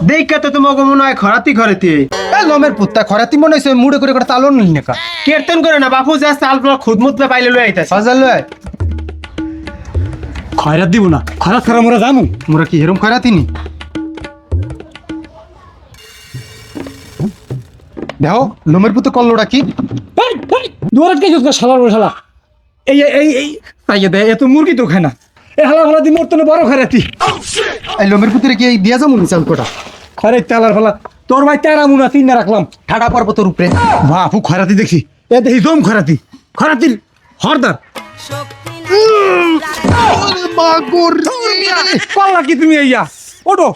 দেখে তো তোমাকে মনে হয় খরাতি খরাতি লমের পুত্তা খরাতি মনে হয়েছে মুড়ে করে করে তালন নিল না কীর্তন করে না বাপু যা চাল খুদমুত পাইলে লই আইতাছে সজাল লয় খয়রাত দিব না খরাত খারাপ মোরা জামু মোরা কি এরম খরাতি নি দেখো লোমের পুত্র কল্লোটা কি দুয়ারাত কে জুত শালার শালা এই এই এই তাই দে এত মুরগি তো খায় না এই হালা হালা দি মরতনে বড় খয়রাতি এই লোমের পুত্রে কি এই দিয়া যাবো চাল কোটা খয়রাত তালার ফালা তোর ভাই তেরা মুনা তিন না রাখলাম ঠাডা পর্বতের উপরে বাপু খয়রাতি দেখি এ দেখি জম খয়রাতি খয়রাতির হরদার পাল্লা কি তুমি ইয়া ওটো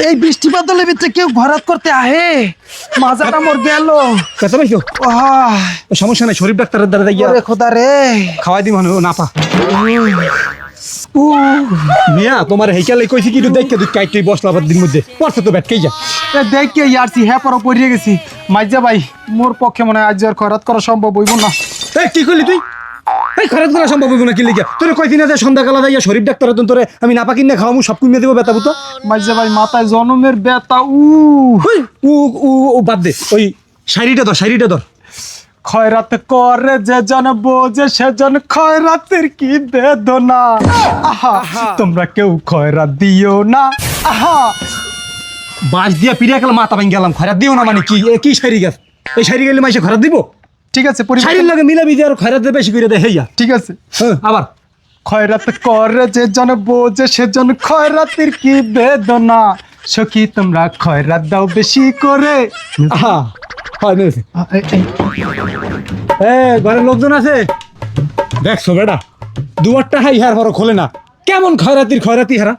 এই বৃষ্টি বাদলের ভিতরে কেউ ভরাত করতে আহে মাজাটা মোর গেল কত পাইছো সমস্যা নাই শরীফ ডাক্তারের দ্বারা যাইয়া ওরে খোদা রে খাওয়াই দি মানুষ না পা মিয়া তোমার হেইকালে কইছি কি দেখকে দুই কাইটই বসলা বাদ দিন মধ্যে পড়ছে তো ব্যাটকেই যা দেখ কে ইয়ারছি হ্যাঁ পর পড়িয়ে গেছি মাইজা ভাই মোর পক্ষে মনে হয় আজ আর খরাত করা সম্ভব হইব না এই কি করলি তুই এই খরচ করা সম্ভব হইব না কি লিখা তোর কইছি না যে সন্ধ্যাকালা যাইয়া শরীফ ডাক্তারের তোরে আমি না পাকিন না খাওয়ামু সব কমিয়ে দেবো বেতা বুতো মাইজা ভাই মাথায় জনমের ব্যথা উ উ ও বাদ দে ওই শাড়িটা ধর খয়রাত করে যে জন বোঝে সেজন খয়রাতের কি বেদনা আহা তোমরা কেউ খয়রাত দিও না আহা বাঁশ দিয়া পিড়িয়া গেলাম মাথা ভাঙ গেলাম খয়রাত দিও না মানে কি কি শাড়ি গাছ এই শাড়ি গেলে মাইসে খয়রাত দিব ঠিক আছে শাড়ির লাগে মিলাবি দিয়ে আর খয়রাত দিয়ে বেশি করে দেয় হেইয়া ঠিক আছে আবার খয়রাত করে যে জন বোঝে সেজন খয়রাতের কি বেদনা সখী তোমরা খয়রাত দাও বেশি করে আহা হয় মেরেছে ঘরের লোকজন আছে দেখছো বেটা দুয়ারটা হাই হার বড় খোলে না কেমন খয়রাতি হারা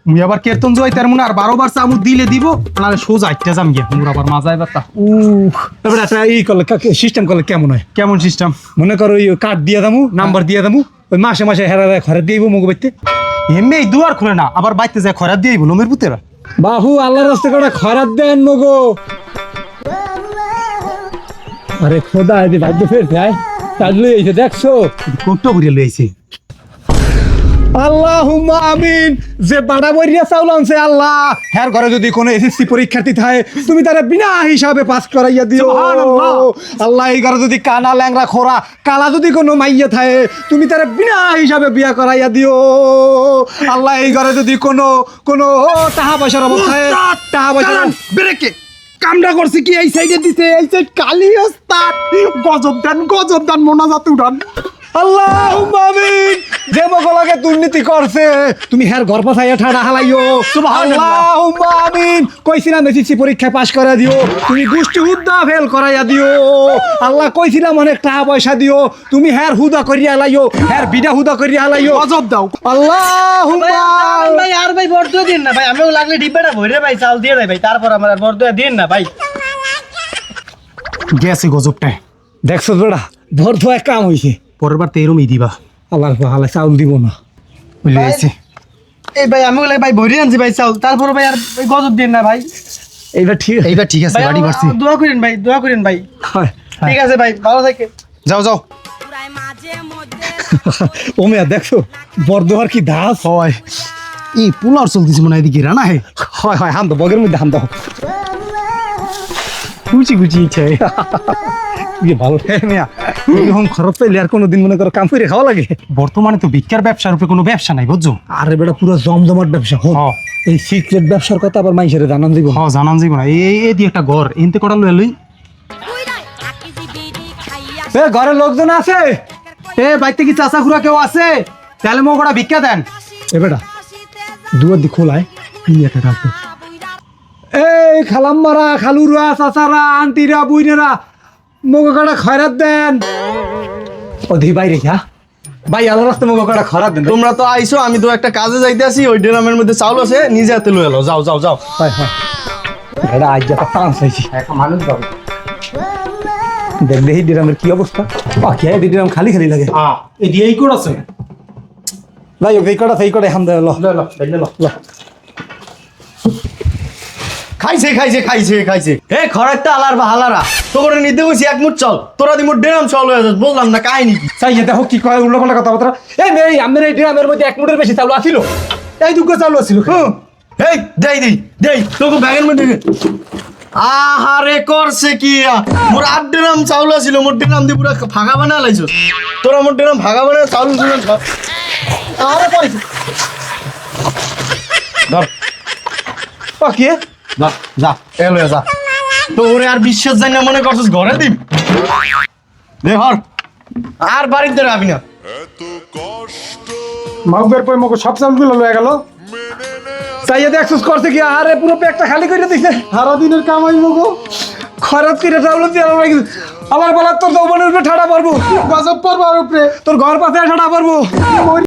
মুই আবার কীর্তন জয় তার মনে আর 12 বার চামু দিলে দিব নালে সোজা আইটা যাম গিয়া মোর আবার মাজায় ব্যথা তারপরে একটা ই করলে সিস্টেম করলে কেমন হয় কেমন সিস্টেম মনে করো ওই কার্ড দিয়ে দামু নাম্বার দিয়ে দামু ওই মাসে মাসে হেরা খয়রাত দিয়ে মগ বাইতে এমনি এই দুয়ার খুলে না আবার বাইতে যায় খয়রাত দিয়ে লোমের পুতেরা বাহু আল্লাহর রাস্তা করে খয়রাত দেন মগো আরে খোদা এদি ভাগ্য ফের যায় তাহলে এই যে দেখছো কোকটো ভরে লইছে আল্লাহুম্মা আমিন যে বাড়া বইরিয়া চাউল আনছে আল্লাহ হ্যার ঘরে যদি কোনো এসএসসি পরীক্ষার্থী থাকে তুমি তারা বিনা হিসাবে পাস করাইয়া দিও সুবহানাল্লাহ আল্লাহ এই ঘরে যদি কানা ল্যাংরা খোরা কালা যদি কোনো মাইয়া থাকে তুমি তারা বিনা হিসাবে বিয়া করাইয়া দিও আল্লাহ এই ঘরে যদি কোনো টাকা পয়সার অভাব থাকে টাকা পয়সা ব্রেকে কামটা করছে কি এই সাইডে দিছে এই সাইড কালি ওস্তাদ গজব দান মোনাজাত উড়ান আল্লাহুম্মা আমিন যে মগলাকে দুর্নীতি করছে তুমি হ্যার ঘর পাছাইয়া ঠাড়া হালাইও সুবহানাল্লাহ আল্লাহুম্মা আমিন কইছিলাম এসএসসি পরীক্ষায় পাস করা দিও তুমি গোষ্ঠী হুদ্দা ফেল করাইয়া দিও আল্লাহ কইছিলাম অনেক টাকা পয়সা দিও তুমি হ্যার হুদা করিয়া হালাইও হ্যার বিডা হুদা করিয়া হালাইও গজব দাও আল্লাহুম্মা ভাই আর ভাই বর্দুয়া দিন না ভাই আমিও লাগলে ডিব্বাটা ভরে ভাই চাল দিয়ে দেয় ভাই তারপর আমার আর বর্দুয়া দিন না ভাই গেছে গজবটায় দেখছো বেড়া ভর ধোয়া কাম হইছে পরের বার তো এরমই দিবা আল্লাহ হালাই চাউল দিব না লইছে এই ভাই আমিও ভাই ভরে আনছি ভাই চাল তারপর ভাই আর গজব দিন না ভাই এইবার ঠিক আছে ভাই বাড়ি বাড়ছি দোয়া করেন ভাই হয় ঠিক আছে ভাই ভালো থাকে যাও ও মেয়া দেখছো বরদোয়ার কি দাস হয় এই পুলার চলতেছে মনে হয় এদিকে রানা হে হয় হাম তো বগের মধ্যে হাম দাও কুচি ইচ্ছে ভালো মেয়া এরকম খরচ পাইলে আর কোনোদিন মনে করো কাম করে খাওয়া লাগে বর্তমানে তো ভিক্ষার ব্যবসার উপরে কোনো ব্যবসা নাই বুঝছো আরে বেটা পুরো জমজমাট ব্যবসা হোক এই সিক্রেট ব্যবসার কথা আবার মাইসের জানান দিব জানান যাইব না এই দিয়ে একটা ঘর এনতে কটা লই ঘরের লোকজন আছে বাইতে কি চাচা খুড়া কেউ আছে তাহলে মো কটা ভিক্ষা দেন এ বেটা দুয়ার দি খোলায় একটা ডাক্তার এই খালাম মারা খালুরা চাচারা আন্টিরা বুইনেরা মগো কাটা খয়রাত দেন অধি বাইরে যা ভাই আল্লাহ রাস্তা মগো কাটা খয়রাত দেন তোমরা তো আইছো আমি তো একটা কাজে যাইতে আসি ওই ড্রামের মধ্যে চাউল আছে নিজে হাতে লয়ে এলো যাও হয় এটা আজ একটা চান্স হয়েছে মানুষ যাবে দেখ দেখি ডিরামের কি অবস্থা বাকি ডিরাম খালি লাগে এই দিয়ে এই আছে ভাই এই কটা সেই কটা হাম দেয় খাইছে হে খরাইতে আলার বা হালারা তো করে নিতে বসি এক মুঠ চল তোরা দি মুঠ ড্রাম চাউল হয়ে যাস বললাম না কাহিনী কি চাই দেখো কি কয় উল্টো পাল্টা কথাবার্তা এই মেয়ে আমের এই ডিরামের মধ্যে এক মুঠের বেশি চাউল আছিল এই দুগ্গ চাউল আছিল এই দেই তোকে ব্যাগের মধ্যে দে। আহারে করছে কি মোর 8 ড্রাম চাউল ছিল, মোর ড্রাম দিয়ে পুরো ফাঁকা বানা লাইছো। তোরা মোর ড্রাম ফাঁকা বানা চাউল দিলেন সব। আরে পয়সা ধর ওকে ধর যা এলো যা। তোরে আর বিশ্বাস জানি না মনে করছিস ঘরে দিম দে হর আর বাড়িতে রাখবি না। মাউবের পয় মগো সব চালগুলো লয়ে গেল চাইয়া দেখছিস করছে কি আরে পুরো পেটটা খালি করে দিছে সারা দিনের কামাই মগো খরচ করে চাউল দিয়ে আমার বেলা তোর যৌবনের উপরে ঠাড়া পারবো গজব পড়বো আর উপরে তোর ঘর পাশে ঠাড়া পারবো